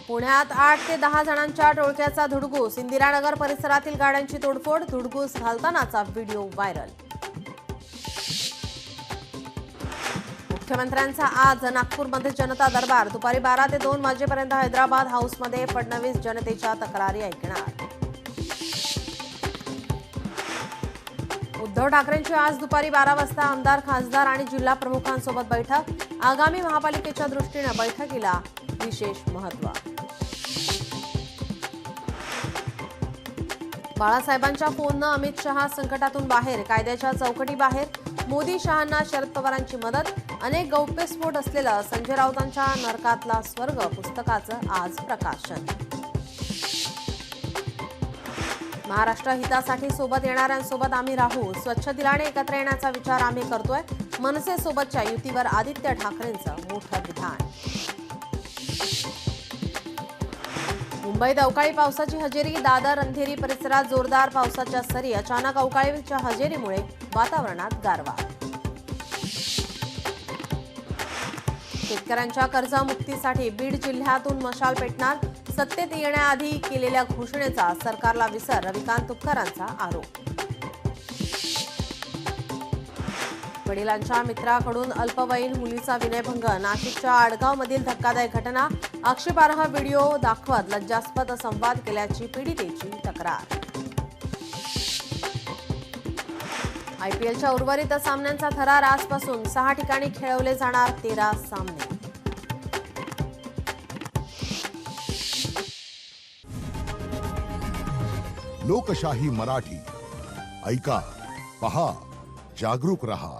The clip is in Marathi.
पुण्यात 8 ते 10 जणांच्या टोळक्याचा धुडगूस. इंदिरानगर परिसरातील गाड्यांची तोडफोड, धुडगूस घालतानाचा व्हिडिओ व्हायरल. मुख्यमंत्र्यांचा आज नागपूरमध्ये जनता दरबार. दुपारी 12 ते 2 वाजेपर्यंत हैदराबाद हाऊसमध्ये फडणवीस जनतेच्या तक्रारी ऐकणार. उद्धव ठाकरेंची आज दुपारी 12 वाजता आमदार, खासदार आणि जिल्हा प्रमुखांसोबत बैठक. आगामी महापालिकेच्या दृष्टीने बैठकीला विशेष महत्त्व. बाळासाहेबांच्या फोननं अमित शहा संकटातून बाहेर, कायद्याच्या चौकटी बाहेर. मोदी शहांना शरद पवारांची मदत. अनेक गौप्यस्फोट असलेलं संजय राऊतांच्या नरकातला स्वर्ग पुस्तकाचं आज प्रकाशन. महाराष्ट्र हितासाठी सोबत येणाऱ्यांसोबत आम्ही राहू. स्वच्छ दिलाने एकत्र येण्याचा विचार आम्ही करतोय. मनसेसोबतच्या युतीवर आदित्य ठाकरेंचं मोठं विधान. मुंबईत अवकाळी पावसाची हजेरी. दादर, अंधेरी परिसरात जोरदार पावसाच्या सरी. अचानक अवकाळीच्या हजेरीमुळे वातावरणात गारवा. शेतकऱ्यांच्या कर्जमुक्तीसाठी बीड जिल्ह्यातून मशाल पेटणार. सत्तेत येण्याआधी केलेल्या घोषणेचा सरकारला विसर, रविकांत तुपकरांचा आरोप. वडिलांच्या मित्राकडून अल्पवयीन मुलीचा विनयभंग. नाशिकच्या आडगावमधील धक्कादायक घटना. आक्षेपार्ह व्हिडिओ दाखवत लज्जास्पद संवाद केल्याची पीडितेची तक्रार. आयपीएलच्या उर्वरित सामन्यांचा थरार. आजपासून 6 ठिकाणी खेळवले जाणार 13 सामने. लोकशाही मराठी ऐका, पहा, जागरूक रहा.